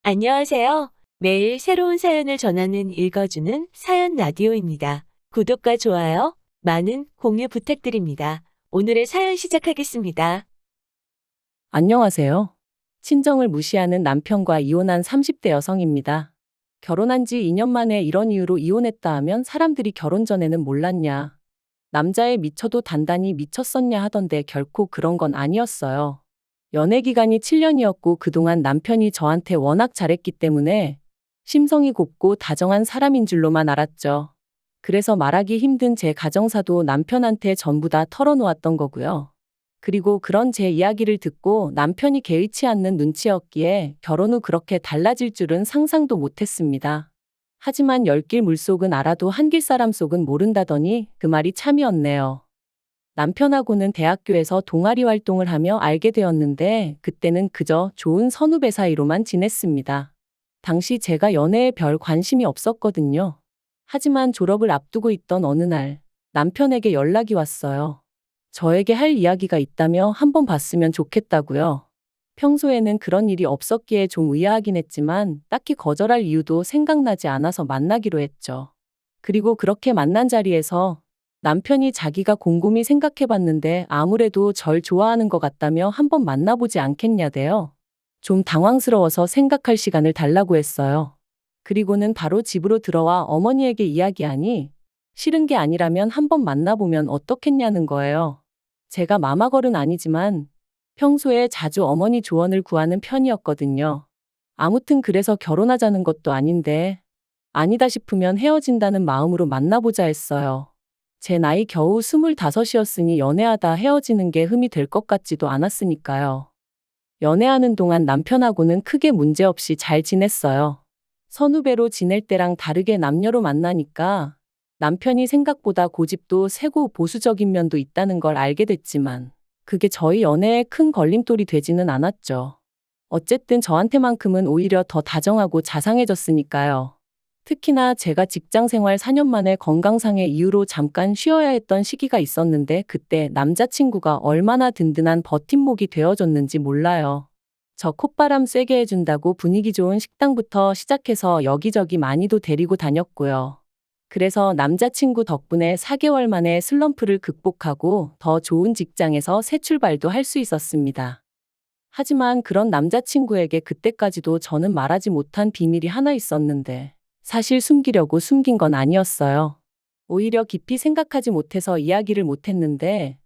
안녕하세요. 매일 새로운 사연을 전하는 읽어주는 사연 라디오입니다. 구독과 좋아요, 많은 공유 부탁드립니다. 오늘의 사연 시작하겠습니다. 안녕하세요. 친정을 무시하는 남편과 이혼한 30대 여성입니다. 결혼한 지 2년 만에 이런 이유로 이혼했다 하면 사람들이 결혼 전에는 몰랐냐. 남자에 미쳐도 단단히 미쳤었냐 하던데 결코 그런 건 아니었어요. 연애 기간이 7년이었고 그동안 남편이 저한테 워낙 잘했기 때문에 심성이 곱고 다정한 사람인 줄로만 알았죠. 그래서 말하기 힘든 제 가정사도 남편한테 전부 다 털어놓았던 거고요. 그리고 그런 제 이야기를 듣고 남편이 개의치 않는 눈치였기에 결혼 후 그렇게 달라질 줄은 상상도 못했습니다. 하지만 열길 물속은 알아도 한길 사람 속은 모른다더니 그 말이 참이었네요. 남편하고는 대학교에서 동아리 활동을 하며 알게 되었는데 그때는 그저 좋은 선후배 사이로만 지냈습니다. 당시 제가 연애에 별 관심이 없었거든요. 하지만 졸업을 앞두고 있던 어느 날 남편에게 연락이 왔어요. 저에게 할 이야기가 있다며 한번 봤으면 좋겠다고요. 평소에는 그런 일이 없었기에 좀 의아하긴 했지만 딱히 거절할 이유도 생각나지 않아서 만나기로 했죠. 그리고 그렇게 만난 자리에서 남편이 자기가 곰곰이 생각해봤는데 아무래도 절 좋아하는 것 같다며 한번 만나보지 않겠냐대요. 좀 당황스러워서 생각할 시간을 달라고 했어요. 그리고는 바로 집으로 들어와 어머니에게 이야기하니 싫은 게 아니라면 한번 만나보면 어떻겠냐는 거예요. 제가 마마걸은 아니지만 평소에 자주 어머니 조언을 구하는 편이었거든요. 아무튼 그래서 결혼하자는 것도 아닌데 아니다 싶으면 헤어진다는 마음으로 만나보자 했어요. 제 나이 겨우 25이었으니 연애하다 헤어지는 게 흠이 될 것 같지도 않았으니까요. 연애하는 동안 남편하고는 크게 문제없이 잘 지냈어요. 선후배로 지낼 때랑 다르게 남녀로 만나니까 남편이 생각보다 고집도 세고 보수적인 면도 있다는 걸 알게 됐지만 그게 저희 연애에 큰 걸림돌이 되지는 않았죠. 어쨌든 저한테만큼은 오히려 더 다정하고 자상해졌으니까요. 특히나 제가 직장 생활 4년 만에 건강상의 이유로 잠깐 쉬어야 했던 시기가 있었는데 그때 남자친구가 얼마나 든든한 버팀목이 되어줬는지 몰라요. 저 콧바람 쐬게 해준다고 분위기 좋은 식당부터 시작해서 여기저기 많이도 데리고 다녔고요. 그래서 남자친구 덕분에 4개월 만에 슬럼프를 극복하고 더 좋은 직장에서 새 출발도 할 수 있었습니다. 하지만 그런 남자친구에게 그때까지도 저는 말하지 못한 비밀이 하나 있었는데 사실 숨기려고 숨긴 건 아니었어요. 오히려 깊이 생각하지 못해서 이야기를 못했는데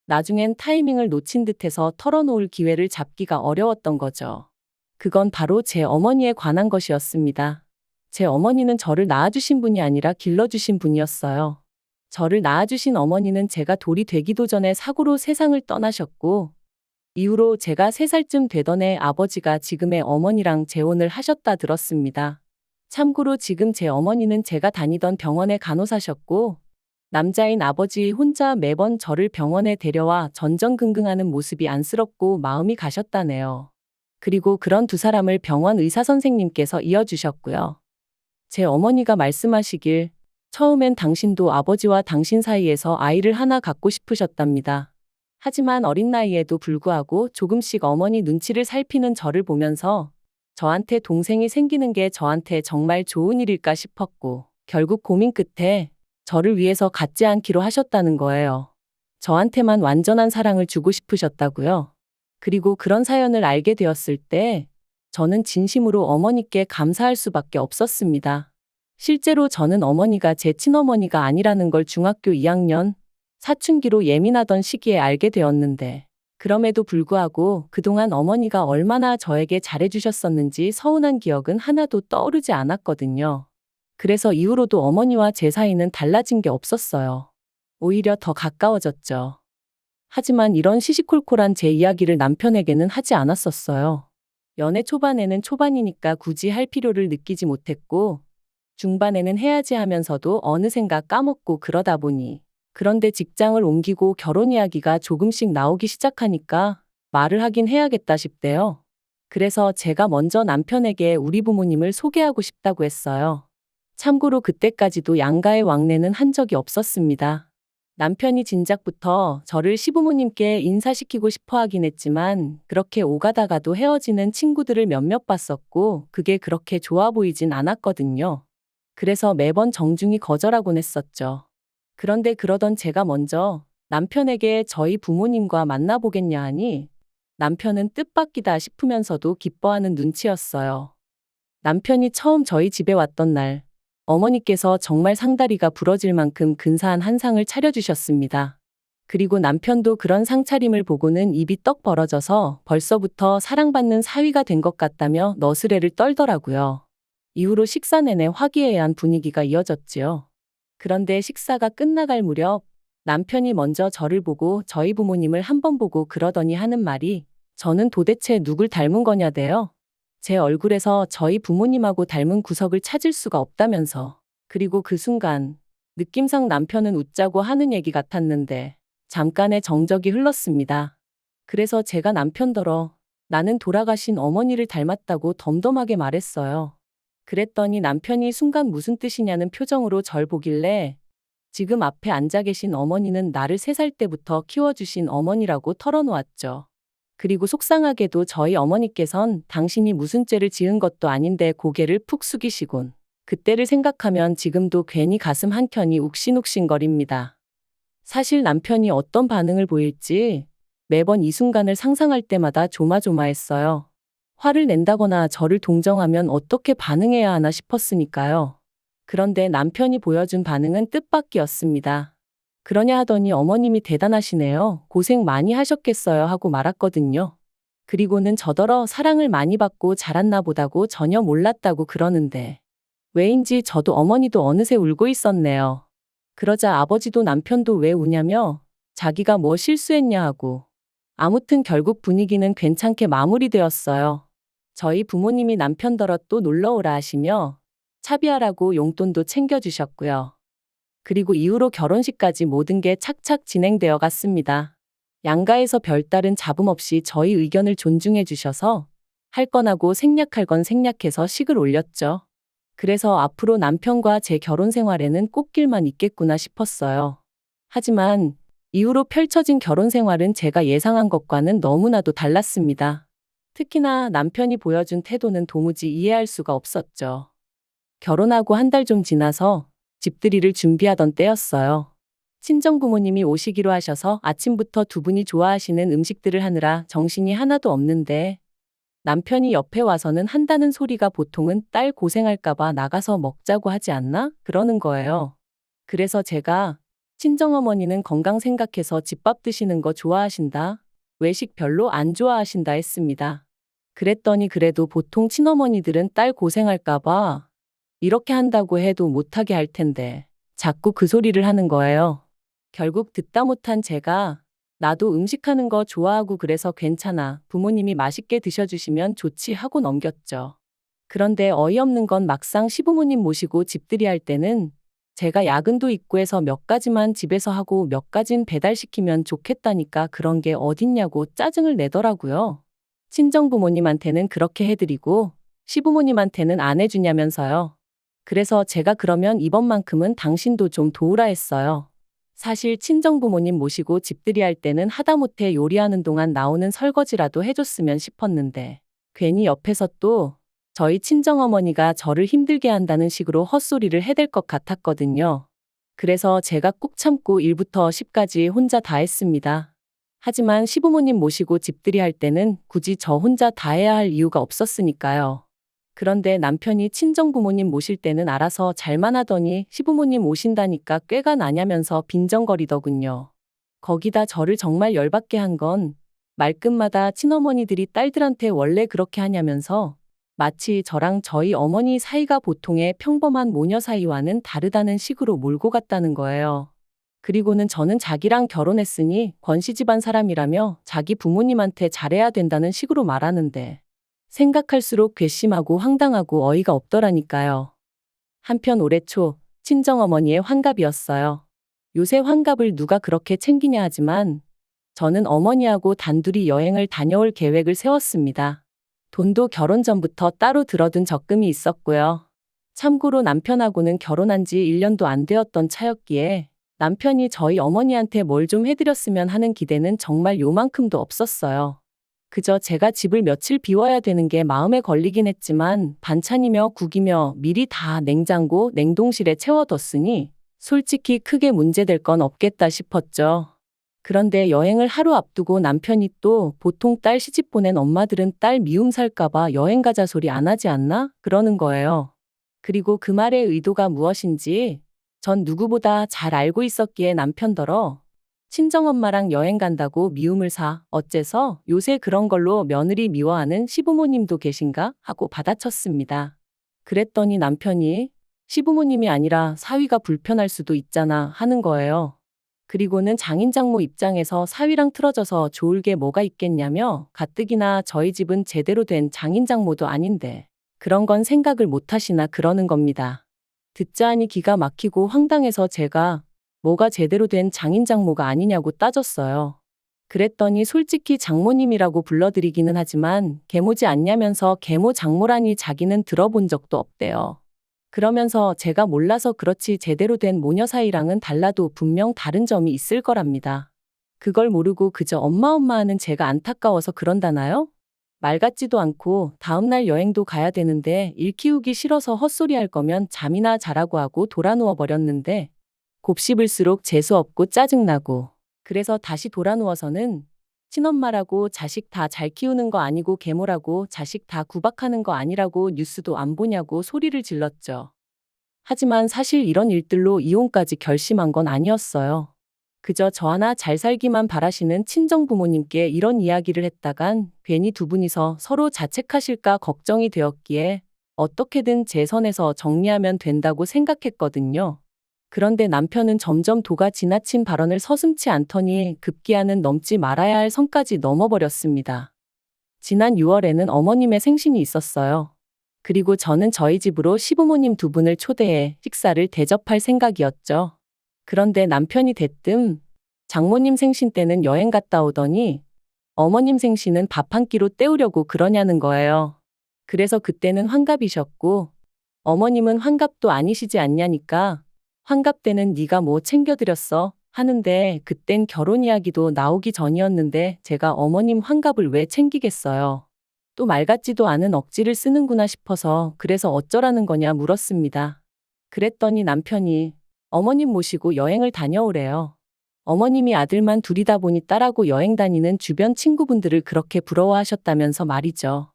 나중엔 타이밍을 놓친 듯해서 털어놓을 기회를 잡기가 어려웠던 거죠. 그건 바로 제 어머니에 관한 것이었습니다. 제 어머니는 저를 낳아주신 분이 아니라 길러주신 분이었어요. 저를 낳아주신 어머니는 제가 돌이 되기도 전에 사고로 세상을 떠나셨고 이후로 제가 3살쯤 되던 해 아버지가 지금의 어머니랑 재혼을 하셨다 들었습니다. 참고로 지금 제 어머니는 제가 다니던 병원의 간호사셨고 남자인 아버지 혼자 매번 저를 병원에 데려와 전전긍긍하는 모습이 안쓰럽고 마음이 가셨다네요. 그리고 그런 두 사람을 병원 의사 선생님께서 이어주셨고요. 제 어머니가 말씀하시길 처음엔 당신도 아버지와 당신 사이에서 아이를 하나 갖고 싶으셨답니다. 하지만 어린 나이에도 불구하고 조금씩 어머니 눈치를 살피는 저를 보면서 저한테 동생이 생기는 게 저한테 정말 좋은 일일까 싶었고 결국 고민 끝에 저를 위해서 갖지 않기로 하셨다는 거예요. 저한테만 완전한 사랑을 주고 싶으셨다고요. 그리고 그런 사연을 알게 되었을 때 저는 진심으로 어머니께 감사할 수밖에 없었습니다. 실제로 저는 어머니가 제 친어머니가 아니라는 걸 중학교 2학년 사춘기로 예민하던 시기에 알게 되었는데 그럼에도 불구하고 그동안 어머니가 얼마나 저에게 잘해주셨었는지 서운한 기억은 하나도 떠오르지 않았거든요. 그래서 이후로도 어머니와 제 사이는 달라진 게 없었어요. 오히려 더 가까워졌죠. 하지만 이런 시시콜콜한 제 이야기를 남편에게는 하지 않았었어요. 연애 초반에는 초반이니까 굳이 할 필요를 느끼지 못했고 중반에는 해야지 하면서도 어느샌가 까먹고 그러다 보니 그런데 직장을 옮기고 결혼 이야기가 조금씩 나오기 시작하니까 말을 하긴 해야겠다 싶대요. 그래서 제가 먼저 남편에게 우리 부모님을 소개하고 싶다고 했어요. 참고로 그때까지도 양가의 왕래는 한 적이 없었습니다. 남편이 진작부터 저를 시부모님께 인사시키고 싶어 하긴 했지만 그렇게 오가다가도 헤어지는 친구들을 몇몇 봤었고 그게 그렇게 좋아 보이진 않았거든요. 그래서 매번 정중히 거절하곤 했었죠. 그런데 그러던 제가 먼저 남편에게 저희 부모님과 만나보겠냐 하니 남편은 뜻밖이다 싶으면서도 기뻐하는 눈치였어요. 남편이 처음 저희 집에 왔던 날, 어머니께서 정말 상다리가 부러질 만큼 근사한 한상을 차려주셨습니다. 그리고 남편도 그런 상차림을 보고는 입이 떡 벌어져서 벌써부터 사랑받는 사위가 된 것 같다며 너스레를 떨더라고요. 이후로 식사 내내 화기애애한 분위기가 이어졌지요. 그런데 식사가 끝나갈 무렵 남편이 먼저 저를 보고 저희 부모님을 한 번 보고 그러더니 하는 말이 저는 도대체 누굴 닮은 거냐대요. 제 얼굴에서 저희 부모님하고 닮은 구석을 찾을 수가 없다면서. 그리고 그 순간 느낌상 남편은 웃자고 하는 얘기 같았는데 잠깐의 정적이 흘렀습니다. 그래서 제가 남편더러 나는 돌아가신 어머니를 닮았다고 덤덤하게 말했어요. 그랬더니 남편이 순간 무슨 뜻이냐는 표정으로 절 보길래 지금 앞에 앉아 계신 어머니는 나를 3살 때부터 키워주신 어머니라고 털어놓았죠. 그리고 속상하게도 저희 어머니께선 당신이 무슨 죄를 지은 것도 아닌데 고개를 푹 숙이시곤. 그때를 생각하면 지금도 괜히 가슴 한켠이 욱신욱신거립니다. 사실 남편이 어떤 반응을 보일지 매번 이 순간을 상상할 때마다 조마조마했어요. 화를 낸다거나 저를 동정하면 어떻게 반응해야 하나 싶었으니까요. 그런데 남편이 보여준 반응은 뜻밖이었습니다. 그러냐 하더니 어머님이 대단하시네요. 고생 많이 하셨겠어요 하고 말았거든요. 그리고는 저더러 사랑을 많이 받고 자랐나 보다고 전혀 몰랐다고 그러는데 왜인지 저도 어머니도 어느새 울고 있었네요. 그러자 아버지도 남편도 왜 우냐며 자기가 뭐 실수했냐 하고 아무튼 결국 분위기는 괜찮게 마무리되었어요. 저희 부모님이 남편더러 또 놀러오라 하시며 차비하라고 용돈도 챙겨주셨고요. 그리고 이후로 결혼식까지 모든 게 착착 진행되어 갔습니다. 양가에서 별다른 잡음 없이 저희 의견을 존중해 주셔서 할 건 하고 생략할 건 생략해서 식을 올렸죠. 그래서 앞으로 남편과 제 결혼 생활에는 꽃길만 있겠구나 싶었어요. 하지만 이후로 펼쳐진 결혼 생활은 제가 예상한 것과는 너무나도 달랐습니다. 특히나 남편이 보여준 태도는 도무지 이해할 수가 없었죠. 결혼하고 한 달 좀 지나서 집들이를 준비하던 때였어요. 친정부모님이 오시기로 하셔서 아침부터 두 분이 좋아하시는 음식들을 하느라 정신이 하나도 없는데 남편이 옆에 와서는 한다는 소리가 보통은 딸 고생할까봐 나가서 먹자고 하지 않나? 그러는 거예요. 그래서 제가 친정어머니는 건강 생각해서 집밥 드시는 거 좋아하신다. 외식 별로 안 좋아하신다 했습니다. 그랬더니 그래도 보통 친어머니들은 딸 고생할까봐 이렇게 한다고 해도 못하게 할 텐데 자꾸 그 소리를 하는 거예요. 결국 듣다 못한 제가 나도 음식하는 거 좋아하고 그래서 괜찮아. 부모님이 맛있게 드셔주시면 좋지 하고 넘겼죠. 그런데 어이없는 건 막상 시부모님 모시고 집들이 할 때는 제가 야근도 있고 해서 몇 가지만 집에서 하고 몇 가진 배달시키면 좋겠다니까 그런 게 어딨냐고 짜증을 내더라고요. 친정부모님한테는 그렇게 해드리고 시부모님한테는 안 해주냐면서요. 그래서 제가 그러면 이번만큼은 당신도 좀 도우라 했어요. 사실 친정부모님 모시고 집들이 할 때는 하다못해 요리하는 동안 나오는 설거지라도 해줬으면 싶었는데 괜히 옆에서 또 저희 친정어머니가 저를 힘들게 한다는 식으로 헛소리를 해댈 것 같았거든요. 그래서 제가 꾹 참고 1부터 10까지 혼자 다 했습니다. 하지만 시부모님 모시고 집들이 할 때는 굳이 저 혼자 다 해야 할 이유가 없었으니까요. 그런데 남편이 친정부모님 모실 때는 알아서 잘만 하더니 시부모님 오신다니까 꾀가 나냐면서 빈정거리더군요. 거기다 저를 정말 열받게 한 건 말끝마다 친어머니들이 딸들한테 원래 그렇게 하냐면서 마치 저랑 저희 어머니 사이가 보통의 평범한 모녀 사이와는 다르다는 식으로 몰고 갔다는 거예요. 그리고는 저는 자기랑 결혼했으니 권씨 집안 사람이라며 자기 부모님한테 잘해야 된다는 식으로 말하는데 생각할수록 괘씸하고 황당하고 어이가 없더라니까요. 한편 올해 초 친정어머니의 환갑이었어요. 요새 환갑을 누가 그렇게 챙기냐 하지만 저는 어머니하고 단둘이 여행을 다녀올 계획을 세웠습니다. 돈도 결혼 전부터 따로 들어둔 적금이 있었고요. 참고로 남편하고는 결혼한 지 1년도 안 되었던 차였기에 남편이 저희 어머니한테 뭘 좀 해드렸으면 하는 기대는 정말 요만큼도 없었어요. 그저 제가 집을 며칠 비워야 되는 게 마음에 걸리긴 했지만 반찬이며 국이며 미리 다 냉장고, 냉동실에 채워뒀으니 솔직히 크게 문제될 건 없겠다 싶었죠. 그런데 여행을 하루 앞두고 남편이 또 보통 딸 시집 보낸 엄마들은 딸 미움 살까봐 여행 가자 소리 안 하지 않나? 그러는 거예요. 그리고 그 말의 의도가 무엇인지 전 누구보다 잘 알고 있었기에 남편더러 친정엄마랑 여행 간다고 미움을 사 어째서 요새 그런 걸로 며느리 미워하는 시부모님도 계신가 하고 받아쳤습니다. 그랬더니 남편이 시부모님이 아니라 사위가 불편할 수도 있잖아 하는 거예요. 그리고는 장인장모 입장에서 사위랑 틀어져서 좋을 게 뭐가 있겠냐며 가뜩이나 저희 집은 제대로 된 장인장모도 아닌데 그런 건 생각을 못 하시나 그러는 겁니다. 듣자 하니 기가 막히고 황당해서 제가 뭐가 제대로 된 장인장모가 아니냐고 따졌어요. 그랬더니 솔직히 장모님이라고 불러드리기는 하지만 계모지 않냐면서 계모 장모라니 자기는 들어본 적도 없대요. 그러면서 제가 몰라서 그렇지 제대로 된 모녀 사이랑은 달라도 분명 다른 점이 있을 거랍니다. 그걸 모르고 그저 엄마 하는 제가 안타까워서 그런다나요? 말 같지도 않고 다음날 여행도 가야 되는데 일 키우기 싫어서 헛소리 할 거면 잠이나 자라고 하고 돌아누워 버렸는데 곱씹을수록 재수없고 짜증나고 그래서 다시 돌아누워서는 친엄마라고 자식 다 잘 키우는 거 아니고 계모라고 자식 다 구박하는 거 아니라고 뉴스도 안 보냐고 소리를 질렀죠. 하지만 사실 이런 일들로 이혼까지 결심한 건 아니었어요. 그저 저 하나 잘 살기만 바라시는 친정부모님께 이런 이야기를 했다간 괜히 두 분이서 서로 자책하실까 걱정이 되었기에 어떻게든 제 선에서 정리하면 된다고 생각했거든요. 그런데 남편은 점점 도가 지나친 발언을 서슴지 않더니 급기야는 넘지 말아야 할 선까지 넘어버렸습니다. 지난 6월에는 어머님의 생신이 있었어요. 그리고 저는 저희 집으로 시부모님 두 분을 초대해 식사를 대접할 생각이었죠. 그런데 남편이 대뜸 장모님 생신 때는 여행 갔다 오더니 어머님 생신은 밥 한 끼로 때우려고 그러냐는 거예요. 그래서 그때는 환갑이셨고 어머님은 환갑도 아니시지 않냐니까 환갑 때는 네가 뭐 챙겨드렸어? 하는데 그땐 결혼 이야기도 나오기 전이었는데 제가 어머님 환갑을 왜 챙기겠어요. 또 말 같지도 않은 억지를 쓰는구나 싶어서 그래서 어쩌라는 거냐 물었습니다. 그랬더니 남편이 어머님 모시고 여행을 다녀오래요. 어머님이 아들만 둘이다 보니 딸하고 여행 다니는 주변 친구분들을 그렇게 부러워하셨다면서 말이죠.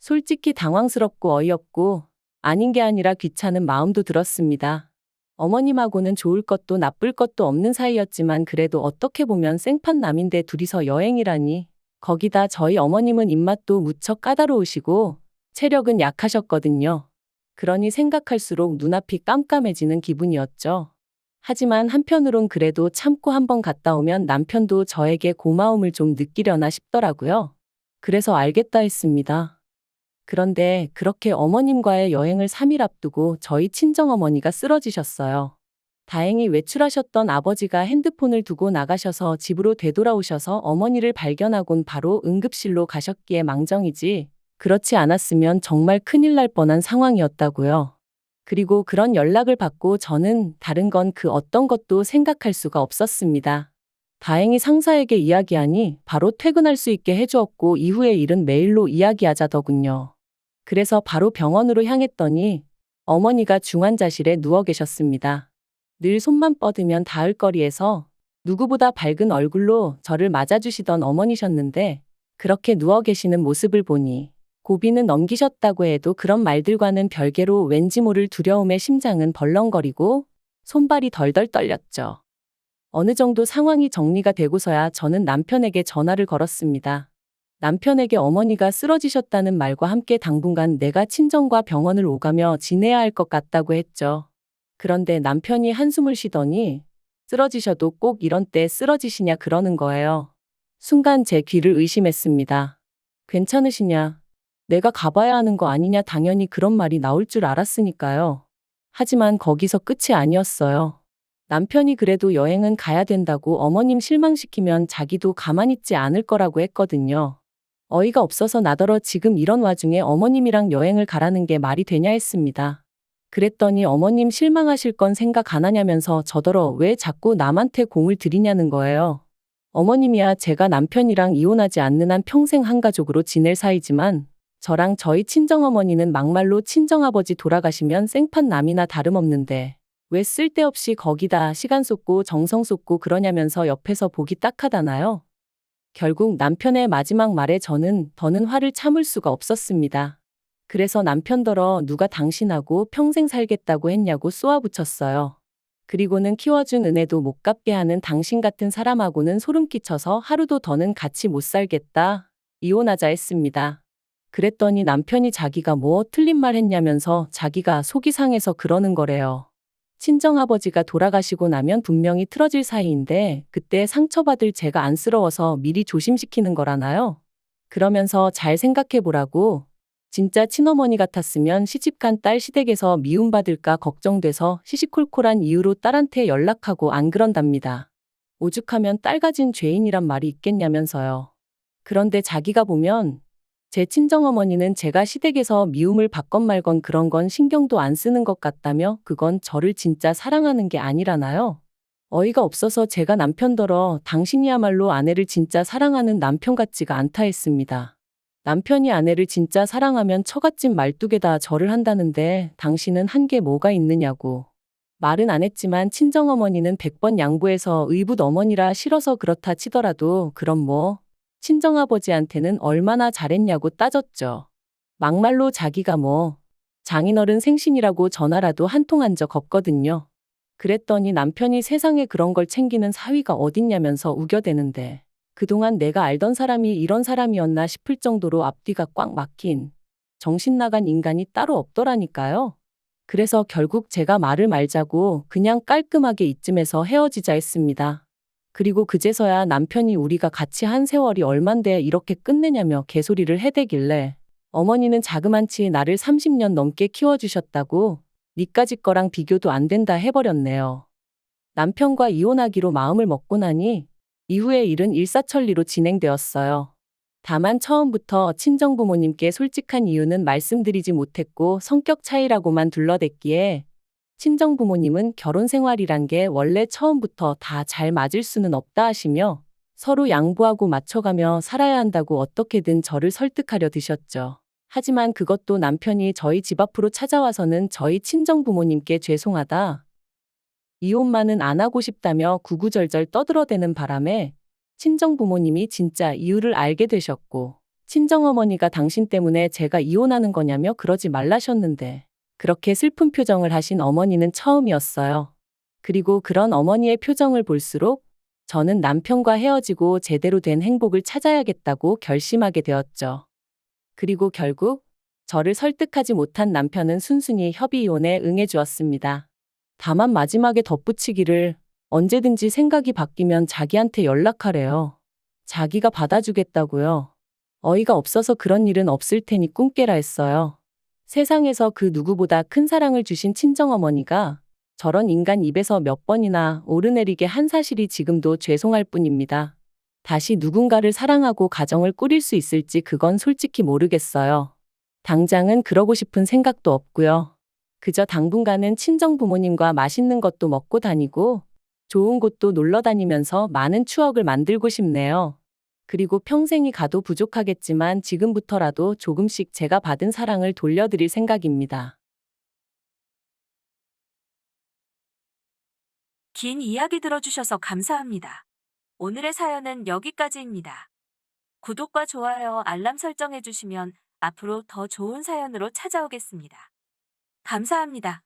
솔직히 당황스럽고 어이없고 아닌 게 아니라 귀찮은 마음도 들었습니다. 어머님하고는 좋을 것도 나쁠 것도 없는 사이였지만 그래도 어떻게 보면 생판남인데 둘이서 여행이라니. 거기다 저희 어머님은 입맛도 무척 까다로우시고 체력은 약하셨거든요. 그러니 생각할수록 눈앞이 깜깜해지는 기분이었죠. 하지만 한편으론 그래도 참고 한번 갔다 오면 남편도 저에게 고마움을 좀 느끼려나 싶더라고요. 그래서 알겠다 했습니다. 그런데 그렇게 어머님과의 여행을 3일 앞두고 저희 친정어머니가 쓰러지셨어요. 다행히 외출하셨던 아버지가 핸드폰을 두고 나가셔서 집으로 되돌아오셔서 어머니를 발견하곤 바로 응급실로 가셨기에 망정이지 그렇지 않았으면 정말 큰일 날 뻔한 상황이었다고요. 그리고 그런 연락을 받고 저는 다른 건 그 어떤 것도 생각할 수가 없었습니다. 다행히 상사에게 이야기하니 바로 퇴근할 수 있게 해주었고 이후의 일은 메일로 이야기하자더군요. 그래서 바로 병원으로 향했더니 어머니가 중환자실에 누워 계셨습니다. 늘 손만 뻗으면 닿을 거리에서 누구보다 밝은 얼굴로 저를 맞아주시던 어머니셨는데 그렇게 누워 계시는 모습을 보니 고비는 넘기셨다고 해도 그런 말들과는 별개로 왠지 모를 두려움에 심장은 벌렁거리고 손발이 덜덜 떨렸죠. 어느 정도 상황이 정리가 되고서야 저는 남편에게 전화를 걸었습니다. 남편에게 어머니가 쓰러지셨다는 말과 함께 당분간 내가 친정과 병원을 오가며 지내야 할 것 같다고 했죠. 그런데 남편이 한숨을 쉬더니 쓰러지셔도 꼭 이런 때 쓰러지시냐 그러는 거예요. 순간 제 귀를 의심했습니다. 괜찮으시냐? 내가 가봐야 하는 거 아니냐 당연히 그런 말이 나올 줄 알았으니까요. 하지만 거기서 끝이 아니었어요. 남편이 그래도 여행은 가야 된다고 어머님 실망시키면 자기도 가만히 있지 않을 거라고 했거든요. 어이가 없어서 나더러 지금 이런 와중에 어머님이랑 여행을 가라는 게 말이 되냐 했습니다. 그랬더니 어머님 실망하실 건 생각 안 하냐면서 저더러 왜 자꾸 남한테 공을 들이냐는 거예요. 어머님이야 제가 남편이랑 이혼하지 않는 한 평생 한 가족으로 지낼 사이지만 저랑 저희 친정어머니는 막말로 친정아버지 돌아가시면 생판남이나 다름없는데 왜 쓸데없이 거기다 시간 쏟고 정성 쏟고 그러냐면서 옆에서 보기 딱하다나요? 결국 남편의 마지막 말에 저는 더는 화를 참을 수가 없었습니다. 그래서 남편더러 누가 당신하고 평생 살겠다고 했냐고 쏘아붙였어요. 그리고는 키워준 은혜도 못 갚게 하는 당신 같은 사람하고는 소름 끼쳐서 하루도 더는 같이 못 살겠다. 이혼하자 했습니다. 그랬더니 남편이 자기가 뭐 틀린 말 했냐면서 자기가 속이 상해서 그러는 거래요. 친정아버지가 돌아가시고 나면 분명히 틀어질 사이인데 그때 상처받을 제가 안쓰러워서 미리 조심시키는 거라나요? 그러면서 잘 생각해 보라고. 진짜 친어머니 같았으면 시집간 딸 시댁에서 미움받을까 걱정돼서 시시콜콜한 이유로 딸한테 연락하고 안 그런답니다. 오죽하면 딸 가진 죄인이란 말이 있겠냐면서요. 그런데 자기가 보면 제 친정어머니는 제가 시댁에서 미움을 받건 말건 그런 건 신경도 안 쓰는 것 같다며 그건 저를 진짜 사랑하는 게 아니라나요? 어이가 없어서 제가 남편더러 당신이야말로 아내를 진짜 사랑하는 남편 같지가 않다 했습니다. 남편이 아내를 진짜 사랑하면 처갓집 말뚝에다 절을 한다는데 당신은 한 게 뭐가 있느냐고. 말은 안 했지만 친정어머니는 100번 양보해서 의붓 어머니라 싫어서 그렇다 치더라도 그럼 뭐 친정아버지한테는 얼마나 잘했냐고 따졌죠. 막말로 자기가 뭐 장인어른 생신이라고 전화라도 한 통 한 적 없거든요. 그랬더니 남편이 세상에 그런 걸 챙기는 사위가 어딨냐면서 우겨대는데 그동안 내가 알던 사람이 이런 사람이었나 싶을 정도로 앞뒤가 꽉 막힌 정신 나간 인간이 따로 없더라니까요. 그래서 결국 제가 말을 말자고 그냥 깔끔하게 이쯤에서 헤어지자 했습니다. 그리고 그제서야 남편이 우리가 같이 한 세월이 얼만데 이렇게 끝내냐며 개소리를 해대길래 어머니는 자그만치 나를 30년 넘게 키워주셨다고 니까짓 거랑 비교도 안 된다 해버렸네요. 남편과 이혼하기로 마음을 먹고 나니 이후의 일은 일사천리로 진행되었어요. 다만 처음부터 친정부모님께 솔직한 이유는 말씀드리지 못했고 성격 차이라고만 둘러댔기에 친정부모님은 결혼 생활이란 게 원래 처음부터 다 잘 맞을 수는 없다 하시며 서로 양보하고 맞춰가며 살아야 한다고 어떻게든 저를 설득하려 드셨죠. 하지만 그것도 남편이 저희 집 앞으로 찾아와서는 저희 친정부모님께 죄송하다. 이혼만은 안 하고 싶다며 구구절절 떠들어대는 바람에 친정부모님이 진짜 이유를 알게 되셨고 친정어머니가 당신 때문에 제가 이혼하는 거냐며 그러지 말라셨는데 그렇게 슬픈 표정을 하신 어머니는 처음이었어요. 그리고 그런 어머니의 표정을 볼수록 저는 남편과 헤어지고 제대로 된 행복을 찾아야겠다고 결심하게 되었죠. 그리고 결국 저를 설득하지 못한 남편은 순순히 협의 이혼에 응해주었습니다. 다만 마지막에 덧붙이기를 언제든지 생각이 바뀌면 자기한테 연락하래요. 자기가 받아주겠다고요. 어이가 없어서 그런 일은 없을 테니 꿈 깨라 했어요. 세상에서 그 누구보다 큰 사랑을 주신 친정어머니가 저런 인간 입에서 몇 번이나 오르내리게 한 사실이 지금도 죄송할 뿐입니다. 다시 누군가를 사랑하고 가정을 꾸릴 수 있을지 그건 솔직히 모르겠어요. 당장은 그러고 싶은 생각도 없고요. 그저 당분간은 친정부모님과 맛있는 것도 먹고 다니고 좋은 곳도 놀러 다니면서 많은 추억을 만들고 싶네요. 그리고 평생이 가도 부족하겠지만 지금부터라도 조금씩 제가 받은 사랑을 돌려드릴 생각입니다. 긴 이야기 들어주셔서 감사합니다. 오늘의 사연은 여기까지입니다. 구독과 좋아요, 알람 설정해주시면 앞으로 더 좋은 사연으로 찾아오겠습니다. 감사합니다.